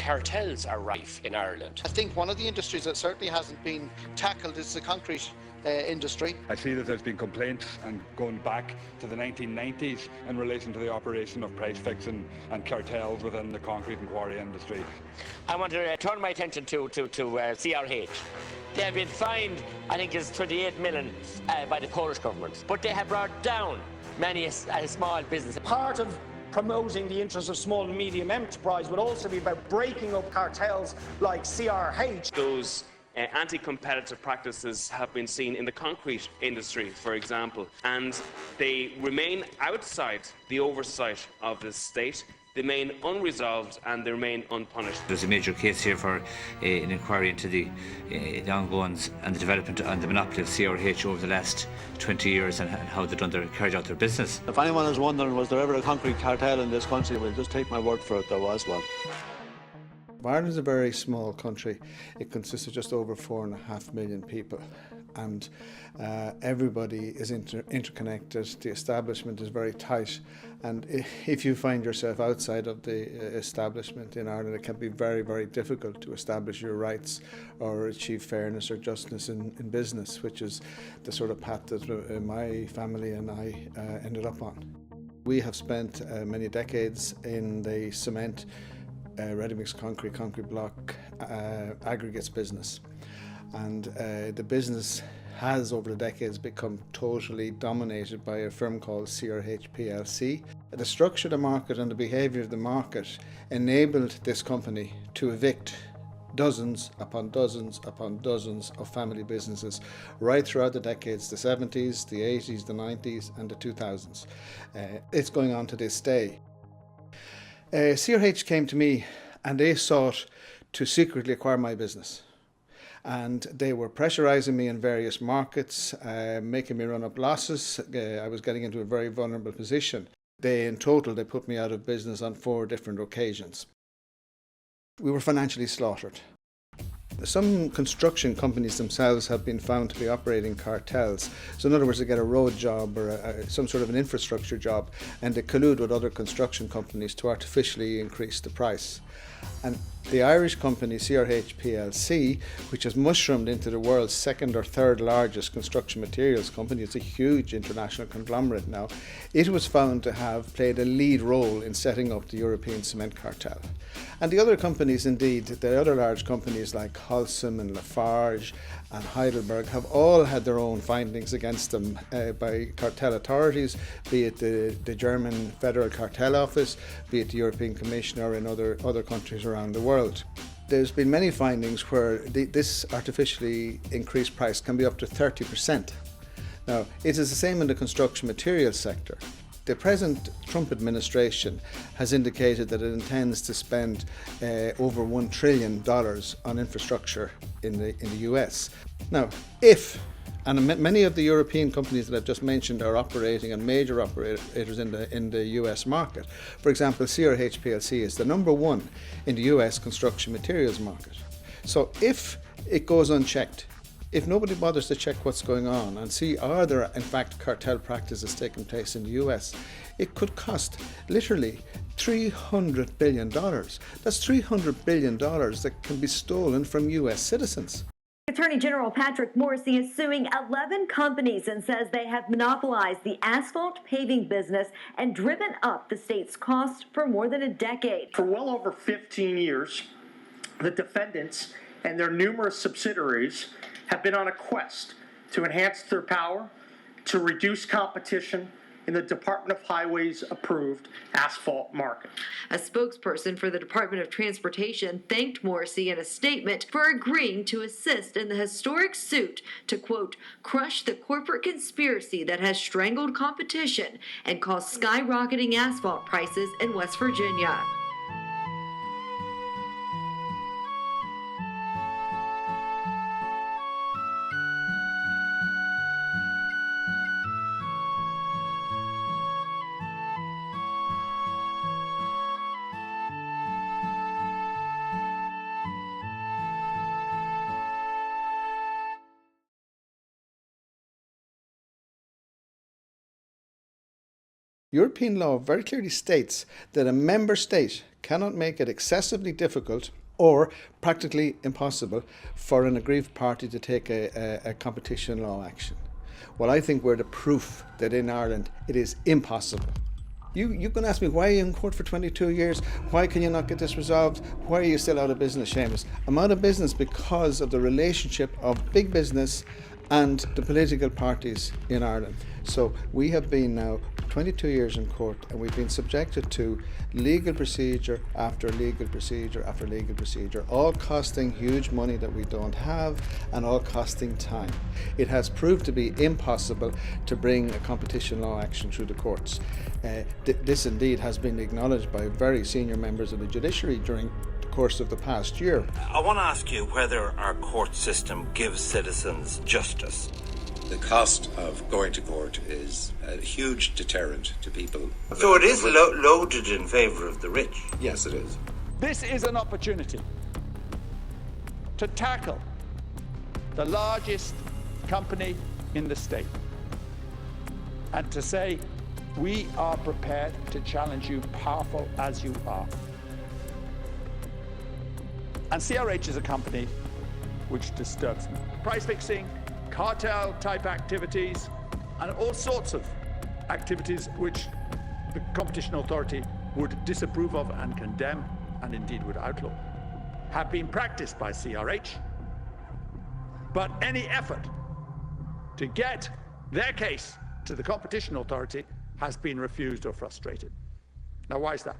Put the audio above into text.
cartels are rife in Ireland. I think one of the industries that certainly hasn't been tackled is the concrete industry. I see that there's been complaints and going back to the 1990s in relation to the operation of price fixing and cartels within the concrete and quarry industry. I want to turn my attention to CRH. They have been fined, I think it's 28 million by the Polish government, but they have brought down many a small business. Part of promoting the interests of small and medium enterprise would also be about breaking up cartels like CRH. Those anti-competitive practices have been seen in the concrete industry, for example, and they remain outside the oversight of the state. They remain unresolved and they remain unpunished. There's a major case here for an inquiry into the ongoings and the development and the monopoly of CRH over the last 20 years and how they've carried out their business. If anyone is wondering, was there ever a concrete cartel in this country, well, just take my word for it, there was one. Ireland is a very small country. It consists of just over 4.5 million people, and everybody is interconnected. The establishment is very tight, and if you find yourself outside of the establishment in Ireland, it can be very, very difficult to establish your rights or achieve fairness or justice in business, which is the sort of path that my family and I ended up on. We have spent many decades in the cement, ready-mix concrete block aggregates business, and the business has over the decades become totally dominated by a firm called CRH PLC. The structure of the market and the behaviour of the market enabled this company to evict dozens upon dozens upon dozens of family businesses right throughout the decades, the 70s, the 80s, the 90s and the 2000s. It's going on to this day. CRH came to me and they sought to secretly acquire my business. And they were pressurising me in various markets, making me run up losses. I was getting into a very vulnerable position. In total, they put me out of business on 4 different occasions. We were financially slaughtered. Some construction companies themselves have been found to be operating cartels. So in other words, they get a road job or some sort of an infrastructure job, and they collude with other construction companies to artificially increase the price. And the Irish company CRH PLC, which has mushroomed into the world's 2nd or 3rd largest construction materials company, it's a huge international conglomerate now, it was found to have played a lead role in setting up the European cement cartel. And the other companies, indeed, the other large companies like Holcim and Lafarge and Heidelberg have all had their own findings against them by cartel authorities, be it the German Federal Cartel Office, be it the European Commission or in other countries around the world. There's been many findings where this artificially increased price can be up to 30%. Now, it is the same in the construction materials sector. The present Trump administration has indicated that it intends to spend over $1 trillion on infrastructure in the US. Now, and many of the European companies that I've just mentioned are operating and major operators in the US market. For example, CRH PLC is the #1 in the US construction materials market. So if it goes unchecked, if nobody bothers to check what's going on and see are there in fact cartel practices taking place in the US, it could cost literally $300 billion. That's $300 billion that can be stolen from US citizens. Attorney General Patrick Morrissey is suing 11 companies and says they have monopolized the asphalt paving business and driven up the state's costs for more than a decade. For well over 15 years, the defendants and their numerous subsidiaries have been on a quest to enhance their power, to reduce competition in the Department of Highways approved asphalt market. A spokesperson for the Department of Transportation thanked Morrissey in a statement for agreeing to assist in the historic suit to, quote, crush the corporate conspiracy that has strangled competition and caused skyrocketing asphalt prices in West Virginia. European law very clearly states that a member state cannot make it excessively difficult or practically impossible for an aggrieved party to take a competition law action. Well, I think we're the proof that in Ireland it is impossible. You can ask me, why are you in court for 22 years? Why can you not get this resolved? Why are you still out of business, Seamus? I'm out of business because of the relationship of big business and the political parties in Ireland. So we have been now 22 years in court, and we've been subjected to legal procedure after legal procedure after legal procedure, all costing huge money that we don't have and all costing time. It has proved to be impossible to bring a competition law action through the courts. This indeed has been acknowledged by very senior members of the judiciary during the course of the past year. I want to ask you whether our court system gives citizens justice. The cost of going to court is a huge deterrent to people. So it is loaded in favour of the rich? Yes, it is. This is an opportunity to tackle the largest company in the state and to say, we are prepared to challenge you, powerful as you are. And CRH is a company which disturbs me. Price fixing, cartel-type activities, and all sorts of activities which the Competition Authority would disapprove of and condemn, and indeed would outlaw, have been practiced by CRH. But any effort to get their case to the Competition Authority has been refused or frustrated. Now, why is that?